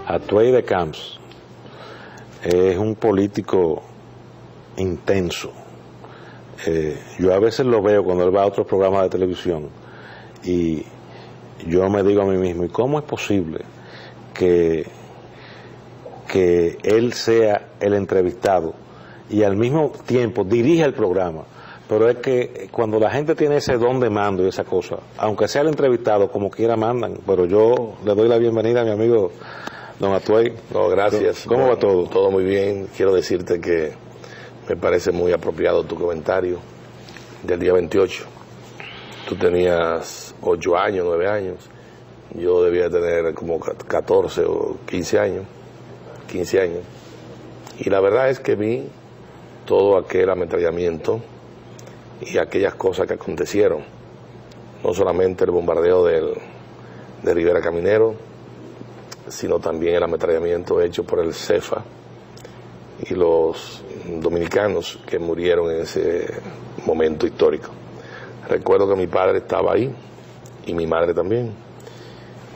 Atuey de Camps es un político intenso. Yo a veces lo veo cuando él va a otros programas de televisión y yo me digo a mí mismo, ¿y cómo es posible que él sea el entrevistado y al mismo tiempo dirija el programa? Pero es que cuando la gente tiene ese don de mando y esa cosa, aunque sea el entrevistado, como quiera mandan. Pero yo le doy la bienvenida a mi amigo don Atuey. No, gracias. ¿Cómo va todo? Todo muy bien. Quiero decirte que me parece muy apropiado tu comentario del día 28. Tú tenías 8 años, 9 años. Yo debía tener como 14 o 15 años. 15 años. Y la verdad es que vi todo aquel ametrallamiento y aquellas cosas que acontecieron. No solamente el bombardeo de Rivera Caminero, sino también el ametrallamiento hecho por el CEFA y los dominicanos que murieron en ese momento histórico. Recuerdo que mi padre estaba ahí y mi madre también,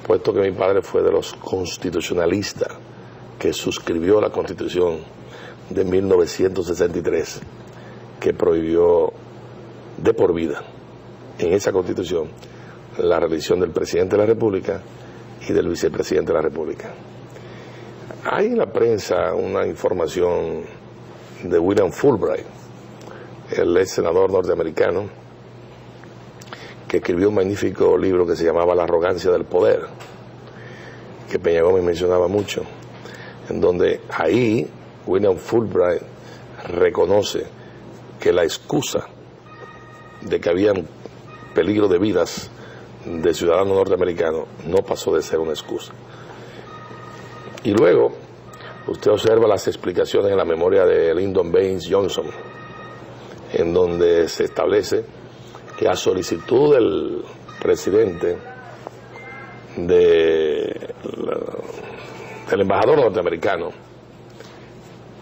puesto que mi padre fue de los constitucionalistas que suscribió la Constitución de 1963, que prohibió de por vida en esa Constitución la reelección del presidente de la República y del vicepresidente de la República. Hay en la prensa una información de William Fulbright, el ex senador norteamericano, que escribió un magnífico libro que se llamaba La arrogancia del poder, que Peña Gómez mencionaba mucho, en donde ahí William Fulbright reconoce que la excusa de que había peligro de vidas de ciudadanos norteamericanos no pasó de ser una excusa. Y luego usted observa las explicaciones en la memoria de Lyndon Baines Johnson, en donde se establece que a solicitud del presidente del embajador norteamericano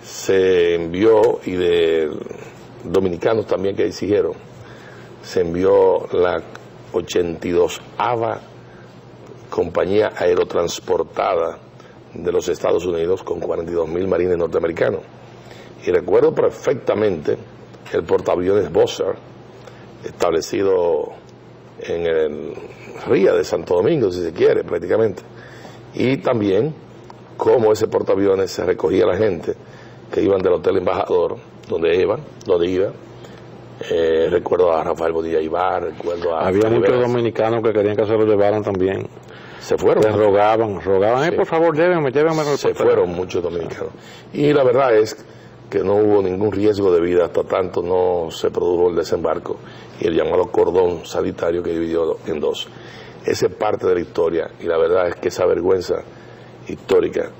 se envió, y de dominicanos también que exigieron, se envió la 82ª compañía aerotransportada de los Estados Unidos con 42.000 marines norteamericanos. Y recuerdo perfectamente el portaaviones Bossert, establecido en el ría de Santo Domingo, si se quiere, prácticamente. Y también cómo ese portaaviones se recogía a la gente que iban del Hotel Embajador, donde iba. Recuerdo a Rafael Bonilla Ibar, recuerdo a... Había muchos dominicanos que querían que se lo llevaran también. Se fueron. Les rogaban, sí. Por favor, llévenme. Se fueron muchos dominicanos. Y la verdad es que no hubo ningún riesgo de vida hasta tanto no se produjo el desembarco y el llamado cordón sanitario que dividió en dos. Esa es parte de la historia, y la verdad es que esa vergüenza histórica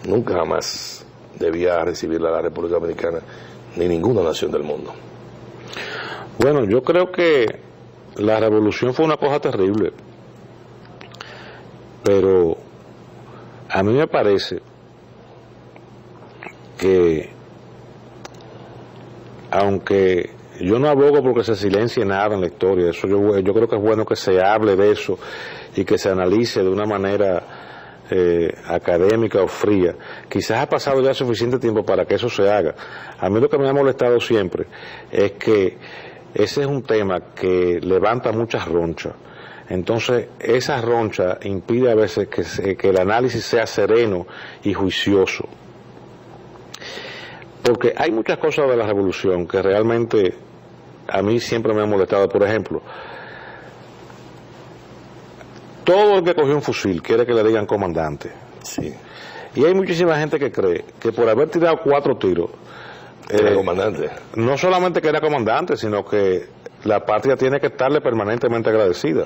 nunca jamás debía recibirla la República Dominicana ni ninguna nación del mundo. Bueno, yo creo que la revolución fue una cosa terrible, pero a mí me parece que, aunque yo no abogo porque se silencie nada en la historia, eso yo creo que es bueno que se hable de eso y que se analice de una manera académica o fría. Quizás ha pasado ya suficiente tiempo para que eso se haga. A mí lo que me ha molestado siempre es que ese es un tema que levanta muchas ronchas. Entonces, esa roncha impide a veces que el análisis sea sereno y juicioso. Porque hay muchas cosas de la revolución que realmente a mí siempre me han molestado. Por ejemplo, todo el que cogió un fusil quiere que le digan comandante. Sí. Y hay muchísima gente que cree que por haber tirado 4 tiros... Era comandante. No solamente que era comandante, sino que la patria tiene que estarle permanentemente agradecida.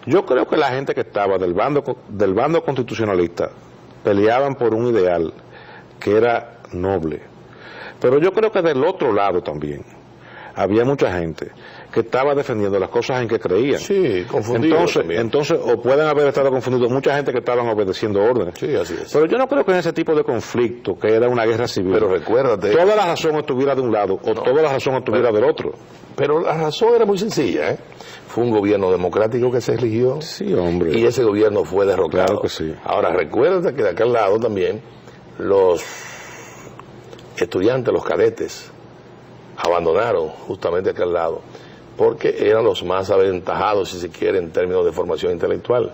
Yo creo que la gente que estaba del bando constitucionalista peleaban por un ideal que era noble. Pero yo creo que del otro lado también había mucha gente que estaba defendiendo las cosas en que creían. Sí, confundidos entonces, o pueden haber estado confundidos mucha gente que estaban obedeciendo órdenes. Sí, así es. Pero yo no creo que en ese tipo de conflicto, que era una guerra civil, pero recuérdate, toda la razón estuviera de un lado o toda la razón estuviera del otro. Pero la razón era muy sencilla, ¿eh? Fue un gobierno democrático que se eligió. Sí, hombre. Y ese gobierno fue derrocado. Claro que sí. Ahora, recuerda que de aquel lado también los estudiantes, los cadetes, abandonaron justamente aquel lado, porque eran los más aventajados, si se quiere, en términos de formación intelectual.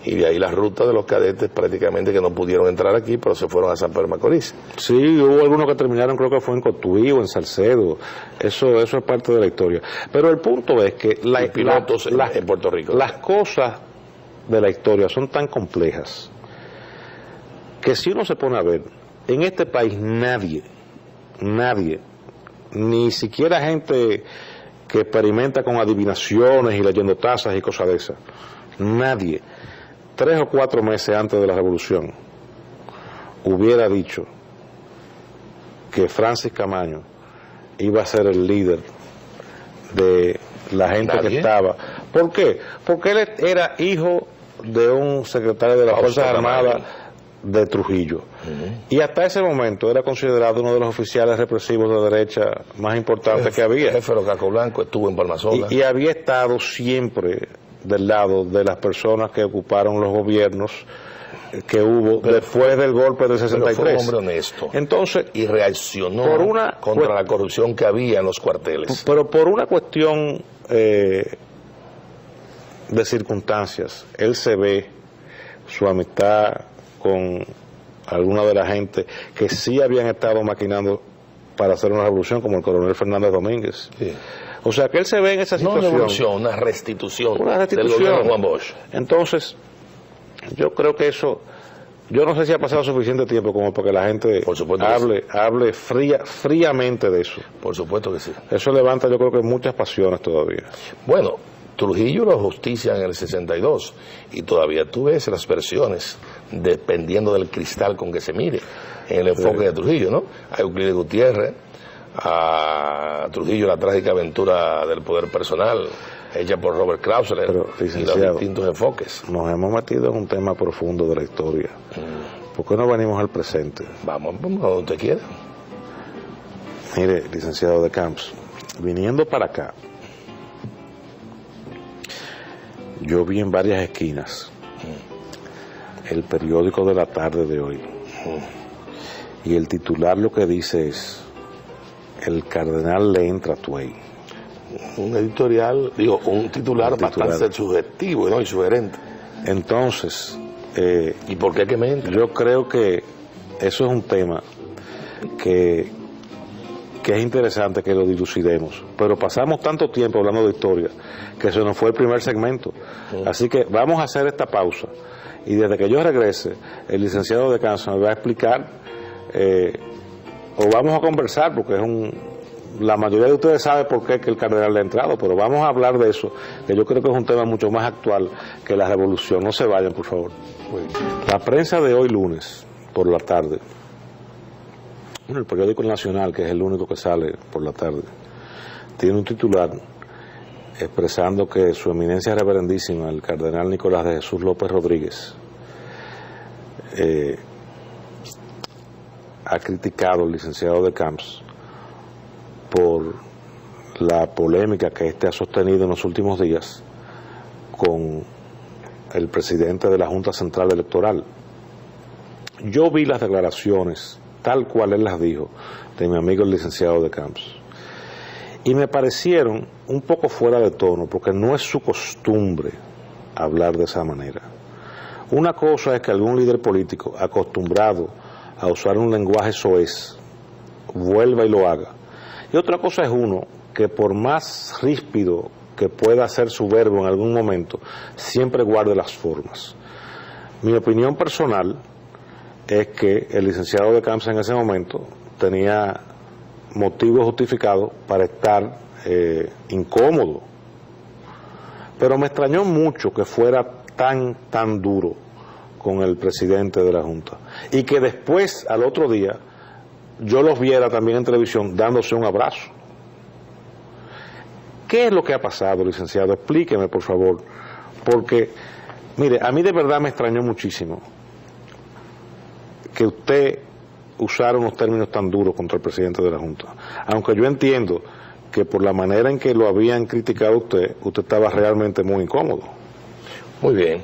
Y de ahí la ruta de los cadetes prácticamente que no pudieron entrar aquí, pero se fueron a San Pedro de Macorís. Sí, hubo algunos que terminaron, creo que fue en Cotuí o en Salcedo. Eso es parte de la historia. Pero el punto es que pilotos en Puerto Rico. Las cosas de la historia son tan complejas que si uno se pone a ver, en este país nadie, ni siquiera gente que experimenta con adivinaciones y leyendo tazas y cosas de esas, nadie, 3 o 4 meses antes de la revolución, hubiera dicho que Francis Camaño iba a ser el líder de la gente que estaba. ¿Por qué? Porque él era hijo de un secretario de las Fuerzas Armadas de Trujillo. Y hasta ese momento era considerado uno de los oficiales represivos de derecha más importantes que había. El jefe de Caco Blanco estuvo en Palmasola. Y había estado siempre del lado de las personas que ocuparon los gobiernos que hubo después del golpe del 63. Pero fue un hombre honesto. Entonces, y reaccionó contra la corrupción que había en los cuarteles. Pero por una cuestión de circunstancias, él se ve su amistad con alguna de la gente que sí habían estado maquinando para hacer una revolución, como el coronel Fernández Domínguez. Sí. O sea que él se ve en esa situación. No una revolución, una restitución del gobierno de Juan Bosch. Entonces, yo creo que eso, yo no sé si ha pasado suficiente tiempo como para que la gente hable fríamente de eso. Por supuesto que sí. Eso levanta, yo creo que muchas pasiones todavía. Bueno, Trujillo lo justicia en el 62 y todavía tú ves las versiones dependiendo del cristal con que se mire en el enfoque de Trujillo, ¿no? A Euclides Gutiérrez, a Trujillo la trágica aventura del poder personal hecha por Robert Krausler y los distintos enfoques. Nos hemos metido en un tema profundo de la historia. ¿Por qué no venimos al presente? Vamos a donde usted quiera. Mire, licenciado de Camps, viniendo para acá, yo vi en varias esquinas el periódico de la tarde de hoy y el titular lo que dice es: el cardenal le entra a Tuey. Un editorial, un titular bastante subjetivo, ¿no? Y sugerente. Entonces, ¿y por qué que me entra? Yo creo que eso es un tema que es interesante que lo dilucidemos, pero pasamos tanto tiempo hablando de historia que se nos fue el primer segmento. Así que vamos a hacer esta pausa y desde que yo regrese el licenciado de Camps me va a explicar o vamos a conversar, porque la mayoría de ustedes sabe por qué que el cardenal le ha entrado, pero vamos a hablar de eso, que yo creo que es un tema mucho más actual que la revolución. No se vayan, por favor. La prensa de hoy lunes por la tarde, el periódico Nacional, que es el único que sale por la tarde, tiene un titular expresando que su eminencia reverendísima, el cardenal Nicolás de Jesús López Rodríguez, ha criticado al licenciado de Camps por la polémica que éste ha sostenido en los últimos días con el presidente de la Junta Central Electoral. Yo vi las declaraciones tal cual él las dijo, de mi amigo el licenciado de Camps, y me parecieron un poco fuera de tono, porque no es su costumbre hablar de esa manera. Una cosa es que algún líder político acostumbrado a usar un lenguaje soez vuelva y lo haga, y otra cosa es uno que por más ríspido que pueda ser su verbo en algún momento, siempre guarde las formas. Mi opinión personal es que el licenciado de Camps en ese momento tenía motivos justificados para estar incómodo, pero me extrañó mucho que fuera tan duro con el presidente de la Junta y que después, al otro día, yo los viera también en televisión dándose un abrazo. ¿Qué es lo que ha pasado, licenciado? Explíqueme, por favor. Porque, mire, a mí de verdad me extrañó muchísimo que usted usara unos términos tan duros contra el presidente de la Junta. Aunque yo entiendo que por la manera en que lo habían criticado usted estaba realmente muy incómodo. Muy bien.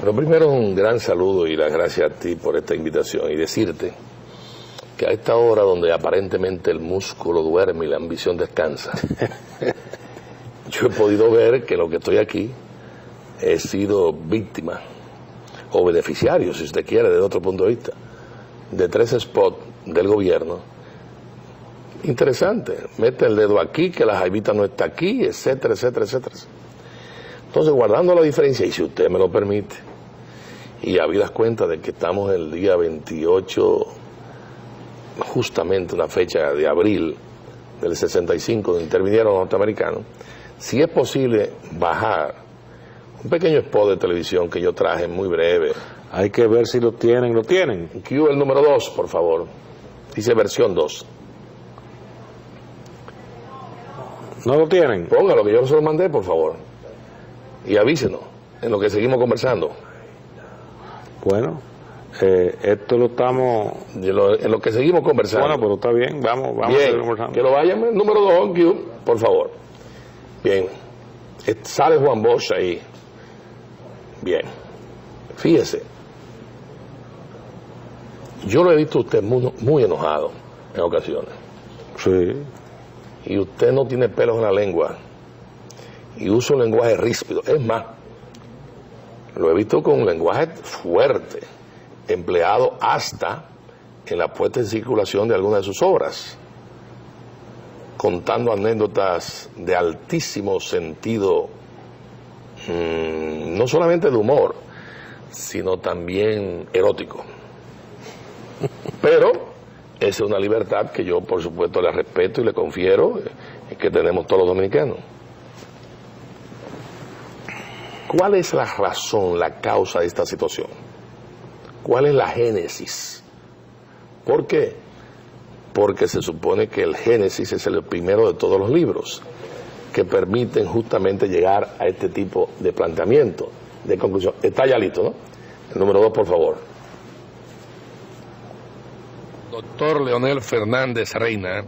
Lo primero, un gran saludo y las gracias a ti por esta invitación y decirte que a esta hora donde aparentemente el músculo duerme y la ambición descansa, yo he podido ver que lo que estoy aquí he sido víctima o beneficiario, si usted quiere, desde otro punto de vista, de 3 spots del gobierno. Interesante, mete el dedo aquí, que la jaivita no está aquí, etcétera, etcétera, etcétera. Entonces, guardando la diferencia, y si usted me lo permite, y habidas cuenta de que estamos el día 28, justamente una fecha de abril del 65, donde intervinieron los norteamericanos, si es posible bajar un pequeño spot de televisión que yo traje muy breve. Hay que ver si lo tienen, ¿lo tienen? Cue el número 2, por favor. Dice versión 2. ¿No lo tienen? Póngalo, que yo se lo mandé, por favor. Y avísenos en lo que seguimos conversando. Bueno, esto lo estamos... En lo que seguimos conversando. Bueno, pero está bien, vamos bien, a seguir conversando. Que lo vayan, el número 2, Q, por favor. Bien, sale Juan Bosch ahí. Bien, fíjese. Yo lo he visto a usted muy enojado en ocasiones. Sí. Y usted no tiene pelos en la lengua. Y usa un lenguaje ríspido. Es más, lo he visto con un lenguaje fuerte, empleado hasta en la puesta en circulación de algunas de sus obras, contando anécdotas de altísimo sentido, no solamente de humor, sino también erótico. Pero esa es una libertad que yo, por supuesto, le respeto y le confiero, que tenemos todos los dominicanos. ¿Cuál es la razón, la causa de esta situación? ¿Cuál es la génesis? ¿Por qué? Porque se supone que el Génesis es el primero de todos los libros que permiten justamente llegar a este tipo de planteamiento, de conclusión. Está ya listo, ¿no? El número 2, por favor. Doctor Leonel Fernández Reina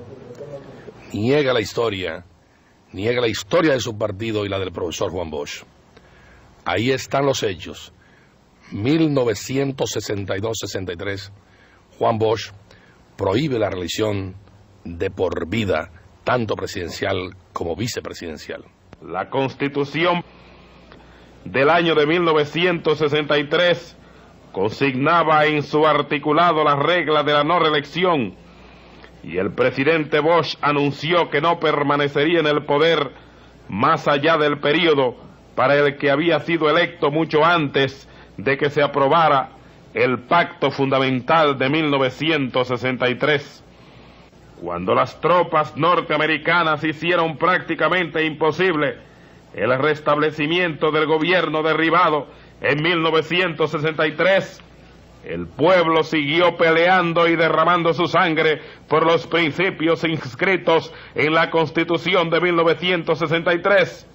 niega la historia de su partido y la del profesor Juan Bosch. Ahí están los hechos. 1962-63, Juan Bosch prohíbe la reelección de por vida, tanto presidencial como vicepresidencial. La Constitución del año de 1963 consignaba en su articulado las reglas de la no reelección, y el presidente Bosch anunció que no permanecería en el poder más allá del periodo para el que había sido electo mucho antes de que se aprobara el Pacto Fundamental de 1963. Cuando las tropas norteamericanas hicieron prácticamente imposible el restablecimiento del gobierno derribado en 1963, el pueblo siguió peleando y derramando su sangre por los principios inscritos en la Constitución de 1963,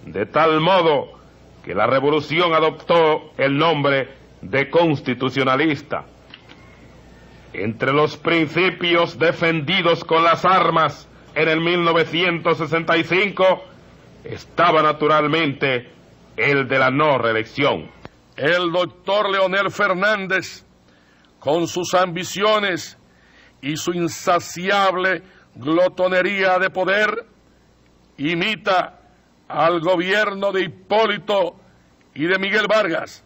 de tal modo que la revolución adoptó el nombre de constitucionalista. Entre los principios defendidos con las armas en el 1965 estaba naturalmente el de la no reelección. El doctor Leonel Fernández, con sus ambiciones y su insaciable glotonería de poder, imita al gobierno de Hipólito y de Miguel Vargas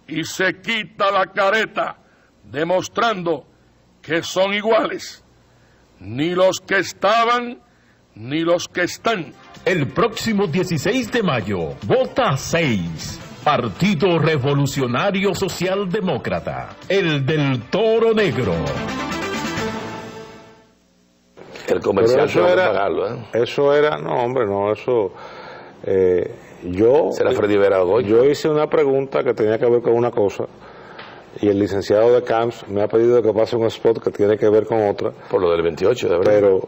y se quita la careta demostrando que son iguales, ni los que estaban ni los que están. El próximo 16 de mayo, vota 6. Partido Revolucionario Socialdemócrata, el del Toro Negro. El comercial eso era, pagarlo, ¿eh? Eso era, no hombre, no, eso... ¿Será Freddy Vera Goy? Yo hice una pregunta que tenía que ver con una cosa y el licenciado de Camps me ha pedido que pase un spot que tiene que ver con otra. Por lo del 28 de abril.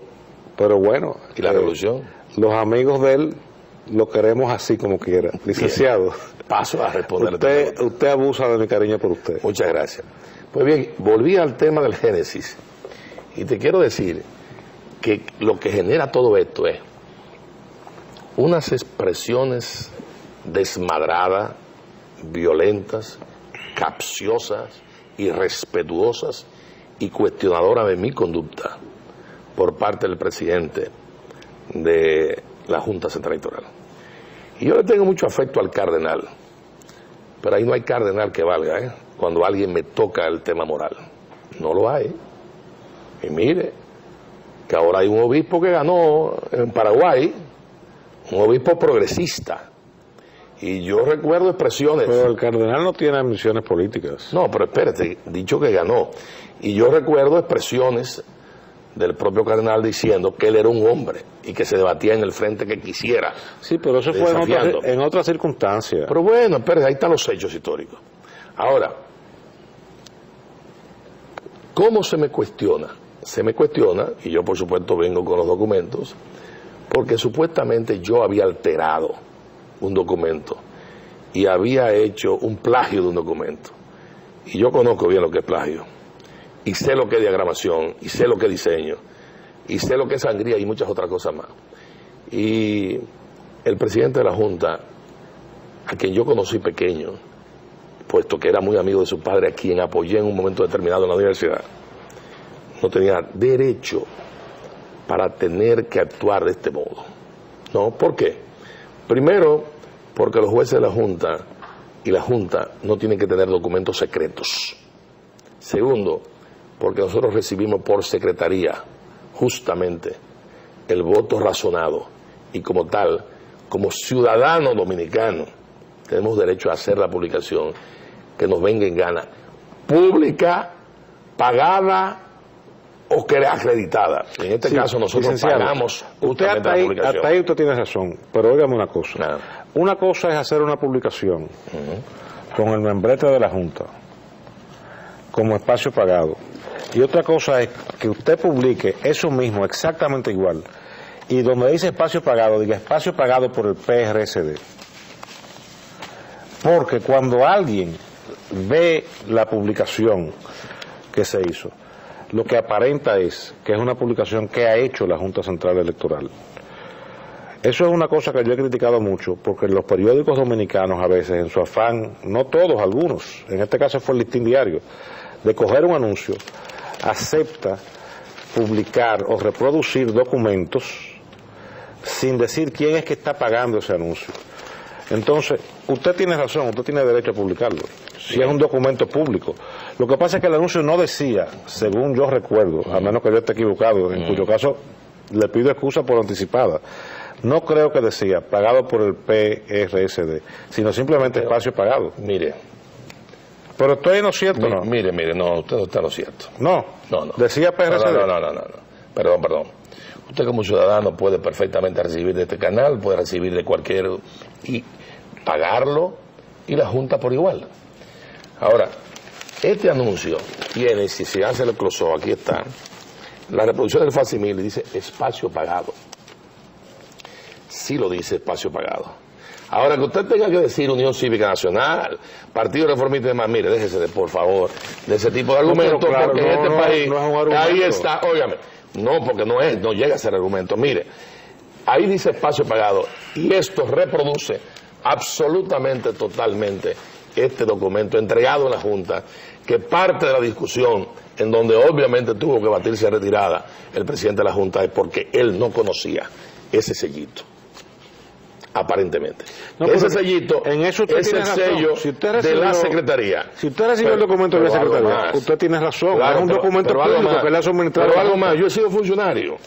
Pero bueno, ¿Y la revolución? los amigos de él lo queremos así como quiera. Licenciado, Paso a responder. usted abusa de mi cariño por usted. Muchas gracias. Pues bien, volví al tema del Génesis y te quiero decir que lo que genera todo esto es unas expresiones desmadradas, violentas, capciosas, irrespetuosas y cuestionadoras de mi conducta por parte del presidente de la Junta Central Electoral. Y yo le tengo mucho afecto al cardenal, pero ahí no hay cardenal que valga, cuando alguien me toca el tema moral. No lo hay. Y mire, que ahora hay un obispo que ganó en Paraguay, un obispo progresista. Y yo recuerdo expresiones... Pero el cardenal no tiene ambiciones políticas. No, pero espérate, dicho que ganó. Y yo recuerdo expresiones del propio cardenal diciendo que él era un hombre y que se debatía en el frente que quisiera. Sí, pero eso fue en otras circunstancias. Pero bueno, espérate, ahí están los hechos históricos. Ahora, ¿cómo se me cuestiona? Se me cuestiona, y yo por supuesto vengo con los documentos, porque supuestamente yo había alterado un documento y había hecho un plagio de un documento. Y yo conozco bien lo que es plagio, y sé lo que es diagramación, y sé lo que es diseño, y sé lo que es sangría y muchas otras cosas más. Y el presidente de la Junta, a quien yo conocí pequeño, puesto que era muy amigo de su padre, a quien apoyé en un momento determinado en la universidad, no tenía derecho para tener que actuar de este modo. ¿No? ¿Por qué? Primero, porque los jueces de la Junta y la Junta no tienen que tener documentos secretos. Segundo, porque nosotros recibimos por secretaría justamente el voto razonado y como tal, como ciudadano dominicano, tenemos derecho a hacer la publicación que nos venga en gana, pública, pagada o que acreditada. En este caso nosotros pagamos usted justamente la publicación. Hasta ahí usted tiene razón, pero óigame una cosa. Nada. Una cosa es hacer una publicación con el membrete de la Junta como espacio pagado, y otra cosa es que usted publique eso mismo exactamente igual y donde dice espacio pagado diga espacio pagado por el PRSD, porque cuando alguien ve la publicación que se hizo, lo que aparenta es que es una publicación que ha hecho la Junta Central Electoral. Eso es una cosa que yo he criticado mucho, porque los periódicos dominicanos a veces, en su afán, no todos, algunos, en este caso fue el Listín Diario, de coger un anuncio, acepta publicar o reproducir documentos sin decir quién es que está pagando ese anuncio. Entonces, usted tiene razón, usted tiene derecho a publicarlo, si es un documento público. Lo que pasa es que el anuncio no decía, según yo recuerdo, a menos que yo esté equivocado, en cuyo caso le pido excusa por anticipada, no creo que decía pagado por el PRSD, sino simplemente espacio pagado. Mire. Pero estoy en lo cierto, ¿no? Mire, no, usted no está en lo cierto. No, no. Decía PRSD. No. Perdón. Usted como ciudadano puede perfectamente recibir de este canal, puede recibir de cualquier y pagarlo, y la Junta por igual. Ahora, este anuncio tiene, si se hace el close-up, aquí está, la reproducción del facsimile dice espacio pagado. Sí lo dice espacio pagado. Ahora, que usted tenga que decir Unión Cívica Nacional, Partido Reformista y demás, mire, déjese por favor de ese tipo de argumentos, claro, porque en este país, no es un argumento. Ahí está, óigame, no, porque no llega a ser argumento. Mire, ahí dice espacio pagado, y esto reproduce absolutamente, totalmente, este documento entregado en la Junta, que parte de la discusión, en donde obviamente tuvo que batirse retirada el presidente de la Junta, es porque él no conocía ese sellito. Aparentemente. No, ese sellito en eso es el sello de la Secretaría. Si usted recibió el documento de la Secretaría, usted tiene razón. Claro, es un documento público que le ha suministrado. Pero algo más, yo he sido funcionario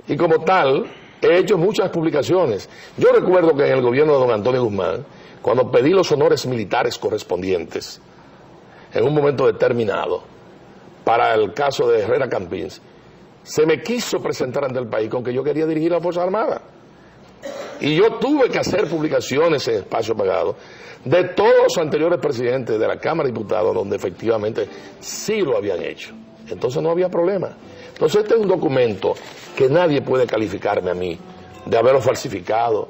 y como tal he hecho muchas publicaciones. Yo recuerdo que en el gobierno de don Antonio Guzmán, cuando pedí los honores militares correspondientes, en un momento determinado, para el caso de Herrera Campins, se me quiso presentar ante el país con que yo quería dirigir la Fuerza Armada. Y yo tuve que hacer publicaciones en espacio pagado de todos los anteriores presidentes de la Cámara de Diputados donde efectivamente sí lo habían hecho. Entonces no había problema. Entonces este es un documento que nadie puede calificarme a mí de haberlo falsificado,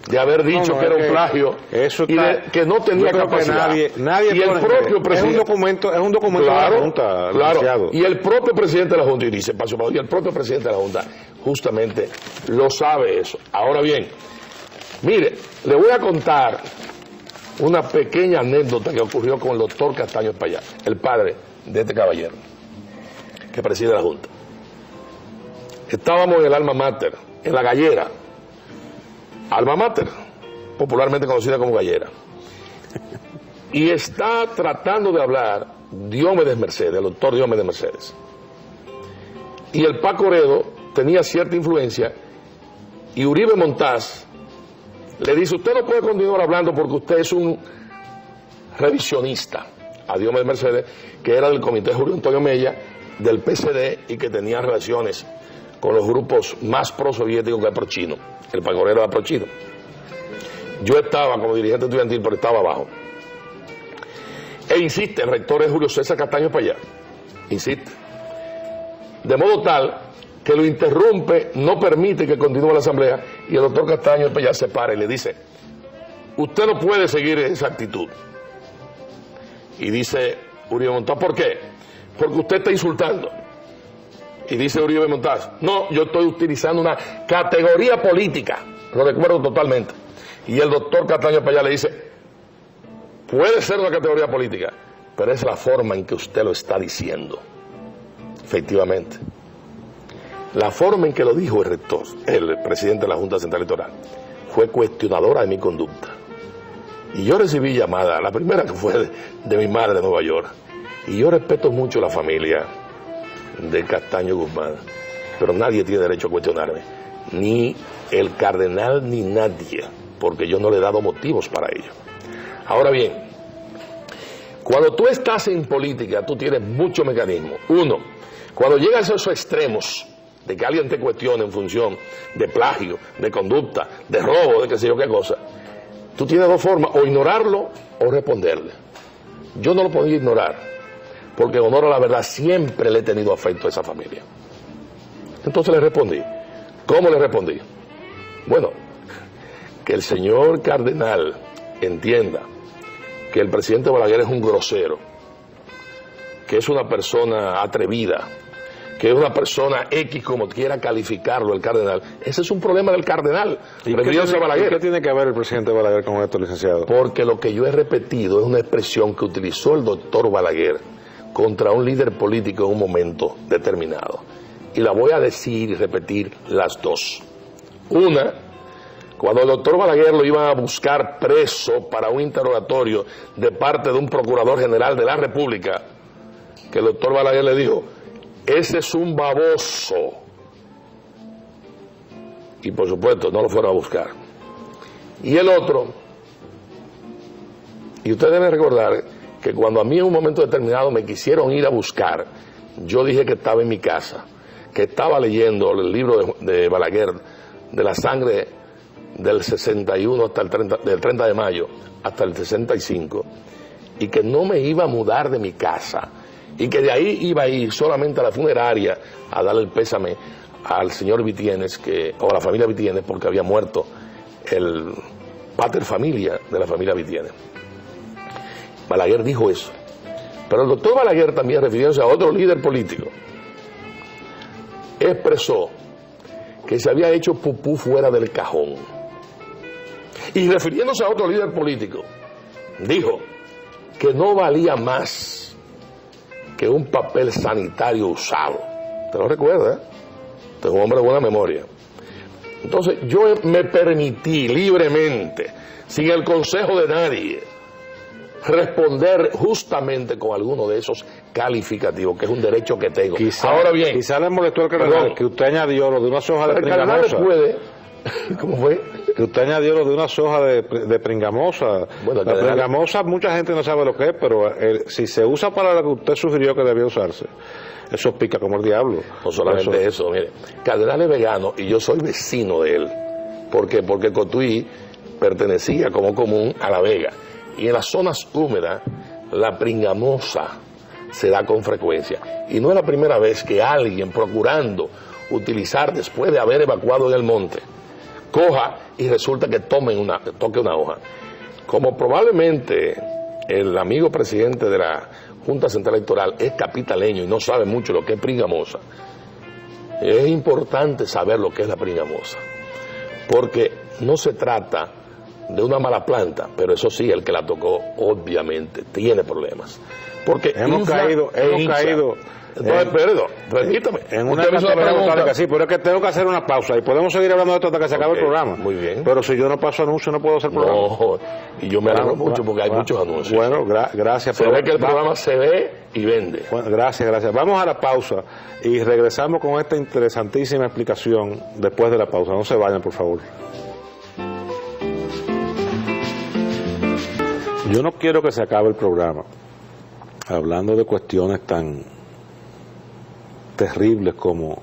de haber dicho que era un plagio eso y de que no tenía capacidad. Nadie y el propio presidente, es un documento claro, de la Junta, claro, y el propio presidente de la Junta, y dice Pacho Padilla, y el propio presidente de la Junta justamente lo sabe eso. Ahora bien, mire, le voy a contar una pequeña anécdota que ocurrió con el doctor Castaño Payá, el padre de este caballero que preside la Junta. Estábamos en el Alma Mater, en la Gallera, Alma Mater, popularmente conocida como Gallera, y está tratando de hablar Diomedes Mercedes, el doctor Diomedes Mercedes, y el Paco Oredo tenía cierta influencia, y Uribe Montaz le dice: usted no puede continuar hablando porque usted es un revisionista, a Diomedes Mercedes, que era del Comité Julio Antonio Mella, del PCD, y que tenía relaciones con los grupos más prosoviéticos que el prochino. El Paco Oredo era prochino. Yo estaba como dirigente estudiantil, pero estaba abajo. E insiste, el rector es Julio César Castaño Payá, insiste. De modo tal que lo interrumpe, no permite que continúe la asamblea, y el doctor Castaño Payá se para y le dice: usted no puede seguir esa actitud. Y dice Uribe Montaz: ¿por qué? Porque usted está insultando. Y dice Uribe Montaz: no, yo estoy utilizando una categoría política. Lo recuerdo totalmente. Y el doctor Castaño Payá le dice: puede ser una categoría política, pero es la forma en que usted lo está diciendo. Efectivamente. La forma en que lo dijo el rector, el presidente de la Junta Central Electoral, fue cuestionadora de mi conducta. Y yo recibí llamada, la primera que fue de mi madre de Nueva York. Y yo respeto mucho la familia de Castaño Guzmán, pero nadie tiene derecho a cuestionarme, ni el cardenal ni nadie, porque yo no le he dado motivos para ello. Ahora bien, cuando tú estás en política, tú tienes muchos mecanismos. Uno, cuando llegas a esos extremos de que alguien te cuestione en función de plagio, de conducta, de robo, de qué sé yo qué cosa, tú tienes dos formas: o ignorarlo o responderle. Yo no lo podía ignorar, porque en honor a la verdad siempre le he tenido afecto a esa familia. Entonces le respondí. ¿Cómo le respondí? Bueno, que el señor cardenal entienda que el presidente Balaguer es un grosero, que es una persona atrevida, que es una persona X, como quiera calificarlo el cardenal. Ese es un problema del cardenal. ¿Y qué tiene que ver el presidente Balaguer con esto, licenciado? Porque lo que yo he repetido es una expresión que utilizó el doctor Balaguer contra un líder político en un momento determinado. Y la voy a decir y repetir las dos. Una, cuando el doctor Balaguer lo iban a buscar preso para un interrogatorio de parte de un procurador general de la República, que el doctor Balaguer le dijo: ese es un baboso. Y por supuesto no lo fueron a buscar. Y el otro, y ustedes deben recordar que cuando a mí en un momento determinado me quisieron ir a buscar, yo dije que estaba en mi casa, que estaba leyendo el libro de Balaguer, de la sangre del 61 hasta el 30 de mayo hasta el 65, y que no me iba a mudar de mi casa, y que de ahí iba a ir solamente a la funeraria a darle el pésame al señor Vitienes, o a la familia Vitienes, porque había muerto el pater familia de la familia Vitienes. Balaguer dijo eso. Pero el doctor Balaguer también, refiriéndose a otro líder político, expresó que se había hecho pupú fuera del cajón. Y refiriéndose a otro líder político, dijo que no valía más que un papel sanitario usado. ¿Te lo recuerdas? Usted es un hombre de buena memoria. Entonces yo me permití libremente, sin el consejo de nadie, responder justamente con alguno de esos calificativos, que es un derecho que tengo. Ahora bien, quizá le molestó al cardenal que usted añadió lo de una soja de pringamosa. ¿Cómo fue? Que usted añadió lo de una soja de pringamosa. Bueno, la pringamosa mucha gente no sabe lo que es, pero si se usa para lo que usted sugirió que debía usarse, eso pica como el diablo. No solamente eso, mire, Cardenal es vegano y yo soy vecino de él. ¿Por qué? Porque Cotuí pertenecía como común a La Vega. Y en las zonas húmedas, la pringamosa se da con frecuencia. Y no es la primera vez que alguien procurando utilizar después de haber evacuado en el monte, coja y resulta que toque una hoja. Como probablemente el amigo presidente de la Junta Central Electoral es capitaleño y no sabe mucho lo que es pringamosa, es importante saber lo que es la pringamosa, porque no se trata de una mala planta, pero eso sí, el que la tocó obviamente tiene problemas, porque hemos caído entonces, perdón, permítame. En una pregunta que sí, pero es que tengo que hacer una pausa y podemos seguir hablando de esto hasta que se acabe el programa. Muy bien. Pero si yo no paso anuncio, no puedo hacer programa. No, y yo me alegro mucho porque hay muchos anuncios. Bueno, gracias. Se ve que el programa se ve y vende. Bueno, gracias. Vamos a la pausa y regresamos con esta interesantísima explicación después de la pausa. No se vayan, por favor. Yo no quiero que se acabe el programa hablando de cuestiones tan terribles como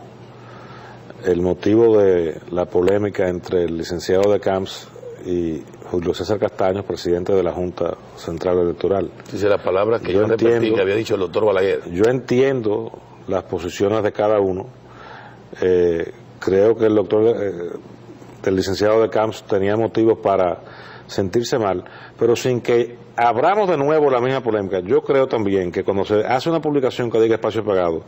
el motivo de la polémica entre el licenciado de Camps y Julio César Castaños, presidente de la Junta Central Electoral. Dice las palabras que yo repetí, que había dicho el doctor Balaguer. Yo entiendo las posiciones de cada uno. Creo que el licenciado de Camps tenía motivos para sentirse mal, pero sin que abramos de nuevo la misma polémica. Yo creo también que cuando se hace una publicación que diga espacio pagado,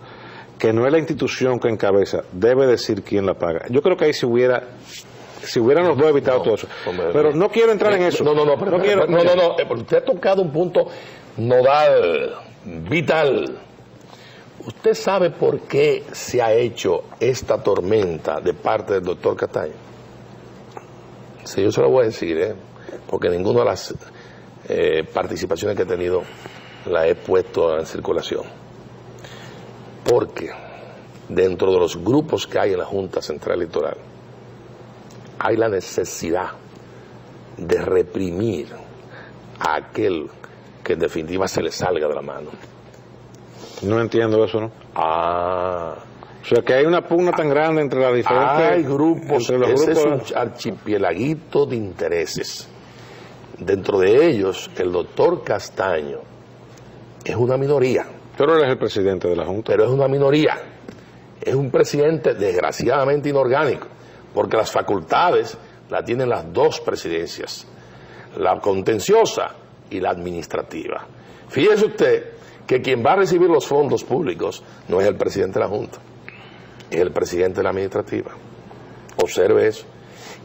que no es la institución que encabeza, debe decir quién la paga. Yo creo que ahí si hubieran los dos evitado todo eso. Pero no quiero entrar en eso. No, usted ha tocado un punto nodal, vital. ¿Usted sabe por qué se ha hecho esta tormenta de parte del doctor Castaño? Sí, yo se lo voy a decir, porque ninguna de las participaciones que he tenido la he puesto en circulación. Porque dentro de los grupos que hay en la Junta Central Electoral hay la necesidad de reprimir a aquel que en definitiva se le salga de la mano. No entiendo eso, ¿no? O sea, que hay una pugna tan grande entre las diferentes... Hay grupos, ese es un archipielaguito de intereses. Dentro de ellos, el doctor Castaño es una minoría. Pero él es el presidente de la Junta. Pero es una minoría. Es un presidente desgraciadamente inorgánico, porque las facultades las tienen las dos presidencias, la contenciosa y la administrativa. Fíjese usted que quien va a recibir los fondos públicos no es el presidente de la Junta, es el presidente de la administrativa. Observe eso.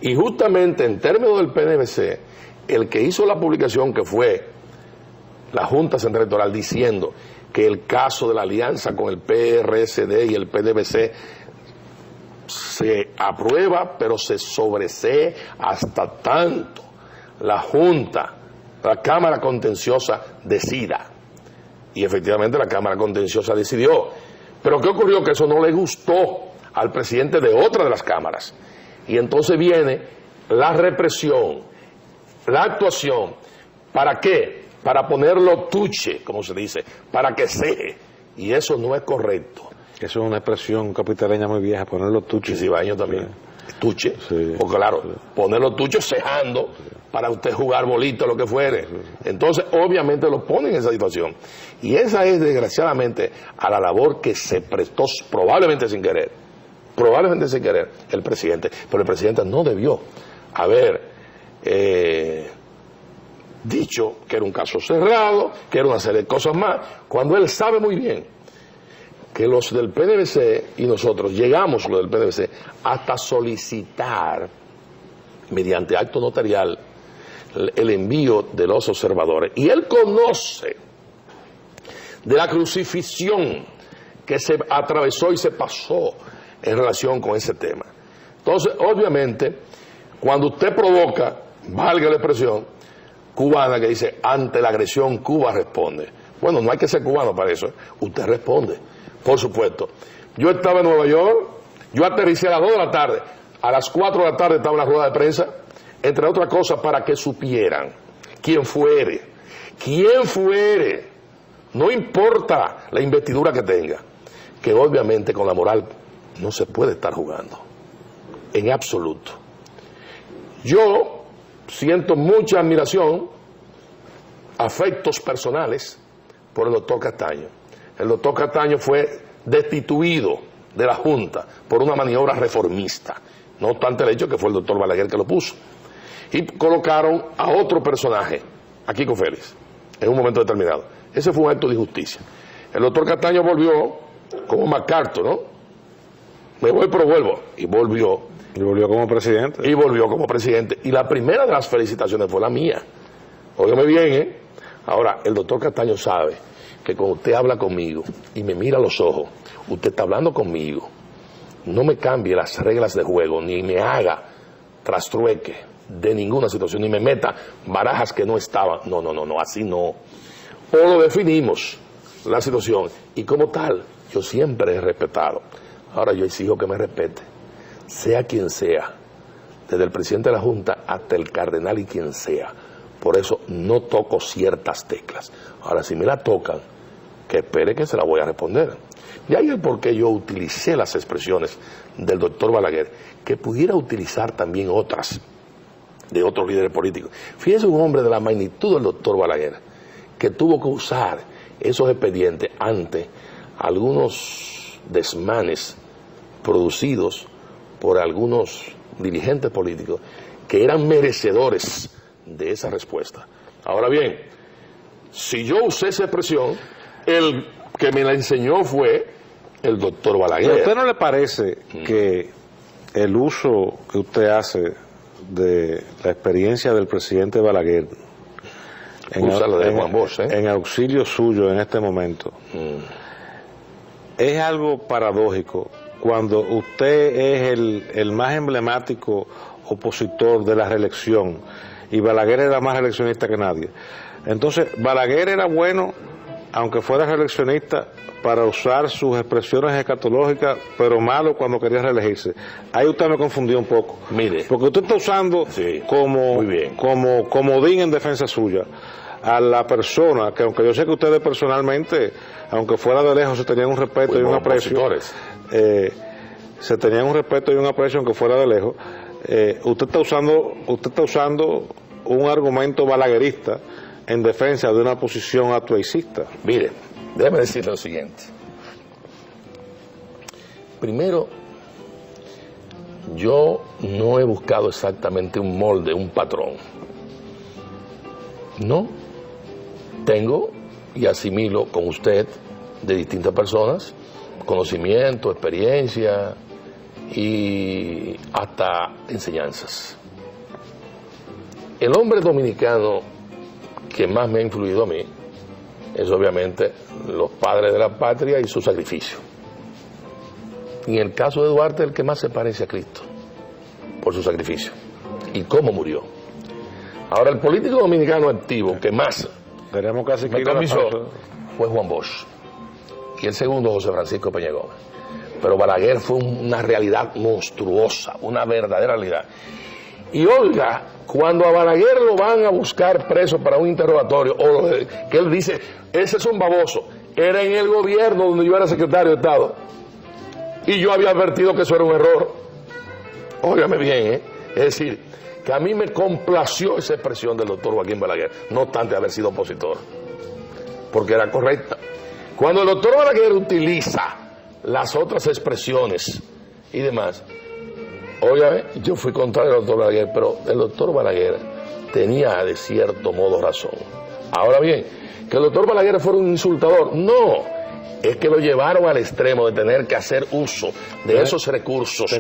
Y justamente en términos del PNVC, el que hizo la publicación, que fue la Junta Central Electoral, diciendo que el caso de la alianza con el PRSD y el PDVC se aprueba, pero se sobresee hasta tanto la Junta, la Cámara Contenciosa decida. Y efectivamente la Cámara Contenciosa decidió. Pero ¿qué ocurrió? Que eso no le gustó al presidente de otra de las cámaras. Y entonces viene la represión, la actuación. ¿Para qué? Para ponerlo tuche, como se dice, para que ceje. Y eso no es correcto. Eso es una expresión capitaleña muy vieja, ponerlo tuche. Y cibaeño también. Sí. Tuche. Sí. Porque claro, Sí. ponerlo tuche cejando para usted jugar bolita, lo que fuere. Entonces, obviamente lo pone en esa situación. Y esa es, desgraciadamente, a la labor que se prestó probablemente sin querer, el presidente. Pero el presidente no debió haber dicho que era un caso cerrado, que era una serie de cosas más, cuando él sabe muy bien que los del PDVC y nosotros llegamos, los del PDVC, hasta solicitar mediante acto notarial el envío de los observadores. Y él conoce de la crucifixión que se atravesó y se pasó en relación con ese tema. Entonces, obviamente, cuando usted provoca, valga la expresión cubana que dice, ante la agresión Cuba responde. Bueno, no hay que ser cubano para eso, usted responde, por supuesto. Yo estaba en Nueva York, yo aterricé a las 2 de la tarde, a las 4 de la tarde estaba en la rueda de prensa, entre otras cosas para que supieran quién fuere, no importa la investidura que tenga, que obviamente con la moral no se puede estar jugando, en absoluto. Yo siento mucha admiración, afectos personales por el doctor Castaño, el doctor Castaño fue destituido de la Junta por una maniobra reformista. No obstante el hecho que fue el doctor Balaguer que lo puso. Y colocaron a otro personaje, a Kiko Félix, en un momento determinado. Ese fue un acto de injusticia. El doctor Castaño volvió como MacArthur, ¿no? Me voy pero vuelvo. Y volvió. Y volvió como presidente. Y volvió como presidente. Y la primera de las felicitaciones fue la mía. Óigame bien, ¿eh? Ahora, el doctor Castaño sabe que cuando usted habla conmigo y me mira a los ojos, usted está hablando conmigo. No me cambie las reglas de juego, ni me haga trastrueque de ninguna situación, ni me meta barajas que no estaban. No, así no. O lo definimos, la situación, y como tal, yo siempre he respetado. Ahora yo exijo que me respete, sea quien sea, desde el presidente de la Junta hasta el cardenal y quien sea. Por eso no toco ciertas teclas. Ahora, si me la tocan, que espere que se la voy a responder. Y ahí el por qué yo utilicé las expresiones del doctor Balaguer, que pudiera utilizar también otras, de otros líderes políticos. Fíjese un hombre de la magnitud del doctor Balaguer, que tuvo que usar esos expedientes ante algunos desmanes producidos por algunos dirigentes políticos que eran merecedores de esa respuesta. Ahora bien, si yo usé esa expresión, el que me la enseñó fue el doctor Balaguer. ¿A usted no le parece que el uso que usted hace de la experiencia del presidente Balaguer en auxilio suyo en este momento es algo paradójico cuando usted es el más emblemático opositor de la reelección y Balaguer era más reeleccionista que nadie? Entonces, Balaguer era bueno, aunque fuera reeleccionista, para usar sus expresiones escatológicas, pero malo cuando quería reelegirse. Ahí usted me confundió un poco. Mire, porque usted está usando como comodín en defensa suya a la persona que, aunque yo sé que ustedes personalmente, aunque fuera de lejos, se tenían un respeto y un aprecio. Se tenían un respeto y un aprecio, aunque fuera de lejos. Usted está usando un argumento balaguerista en defensa de una posición actuaicista. Mire, déjeme decirle lo siguiente. Primero, yo no he buscado exactamente un molde, un patrón. No. Tengo y asimilo con usted de distintas personas conocimiento, experiencia y hasta enseñanzas. El hombre dominicano que más me ha influido a mí es obviamente los padres de la patria y su sacrificio. En el caso de Duarte, el que más se parece a Cristo por su sacrificio y cómo murió. Ahora, el político dominicano activo que más me convenció fue Juan Bosch y el segundo José Francisco Peña Gómez. Pero Balaguer fue una realidad monstruosa, una verdadera realidad. Y oiga, cuando a Balaguer lo van a buscar preso para un interrogatorio, o que él dice, ese es un baboso, era en el gobierno donde yo era secretario de Estado, y yo había advertido que eso era un error. Óigame bien, ¿eh? Es decir, que a mí me complació esa expresión del doctor Joaquín Balaguer, no obstante haber sido opositor, porque era correcta. Cuando el doctor Balaguer utiliza las otras expresiones y demás, óigame, yo fui contrario al doctor Balaguer, pero el doctor Balaguer tenía de cierto modo razón. Ahora bien, que el doctor Balaguer fuera un insultador, no, es que lo llevaron al extremo de tener que hacer uso de esos recursos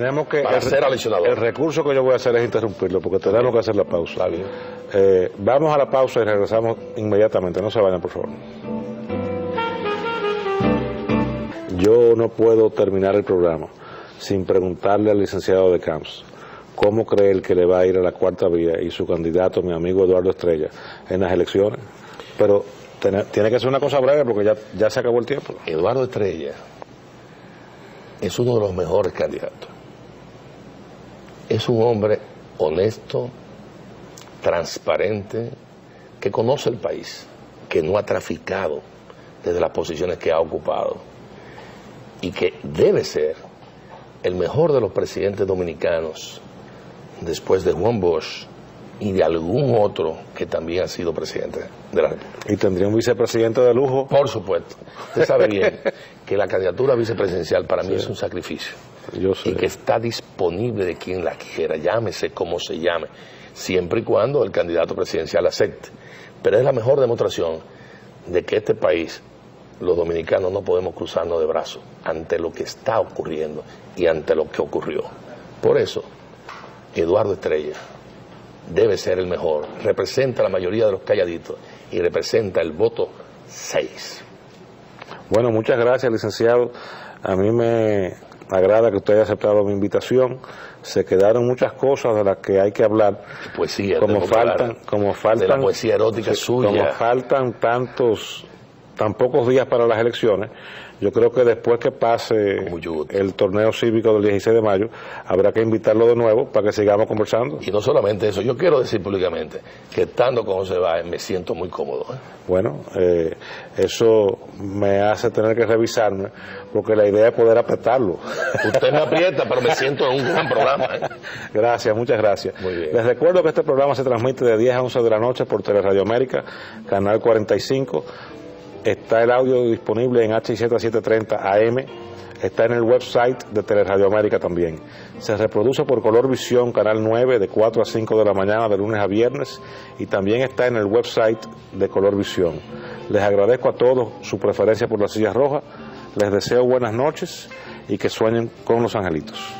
para ser aleccionador. El recurso que yo voy a hacer es interrumpirlo, porque tenemos que hacer la pausa. Vamos a la pausa y regresamos inmediatamente, no se vayan por favor. Yo no puedo terminar el programa sin preguntarle al licenciado de Camps cómo cree él que le va a ir a la cuarta vía y su candidato, mi amigo Eduardo Estrella, en las elecciones. Pero tiene que ser una cosa breve porque ya se acabó el tiempo. Eduardo Estrella es uno de los mejores candidatos. Es un hombre honesto, transparente, que conoce el país, que no ha traficado desde las posiciones que ha ocupado y que debe ser el mejor de los presidentes dominicanos después de Juan Bosch y de algún otro que también ha sido presidente de la República. Y tendría un vicepresidente de lujo. Por supuesto. Usted sabe bien que la candidatura vicepresidencial para mí es un sacrificio. Yo sé. Y que está disponible de quien la quiera, llámese como se llame, siempre y cuando el candidato presidencial acepte. Pero es la mejor demostración de que este país, los dominicanos, no podemos cruzarnos de brazos ante lo que está ocurriendo y ante lo que ocurrió. Por eso, Eduardo Estrella debe ser el mejor, representa a la mayoría de los calladitos y representa el voto 6. Bueno, muchas gracias, licenciado. A mí me agrada que usted haya aceptado mi invitación. Se quedaron muchas cosas de las que hay que hablar. Poesía, como faltan, de la poesía erótica suya. Como faltan tan pocos días para las elecciones, yo creo que después que pase el torneo cívico del 16 de mayo, habrá que invitarlo de nuevo para que sigamos conversando. Y no solamente eso, yo quiero decir públicamente que estando con José Báez me siento muy cómodo. Bueno, eso me hace tener que revisarme, porque la idea es poder apretarlo. Usted me aprieta, pero me siento en un gran programa. Gracias, muchas gracias. Muy bien. Les recuerdo que este programa se transmite de 10 a 11 de la noche por Teleradio América, canal 45. Está el audio disponible en HIZ730 AM, está en el website de Teleradio América también. Se reproduce por Color Visión, canal 9, de 4 a 5 de la mañana, de lunes a viernes, y también está en el website de Color Visión. Les agradezco a todos su preferencia por las sillas rojas, les deseo buenas noches y que sueñen con los angelitos.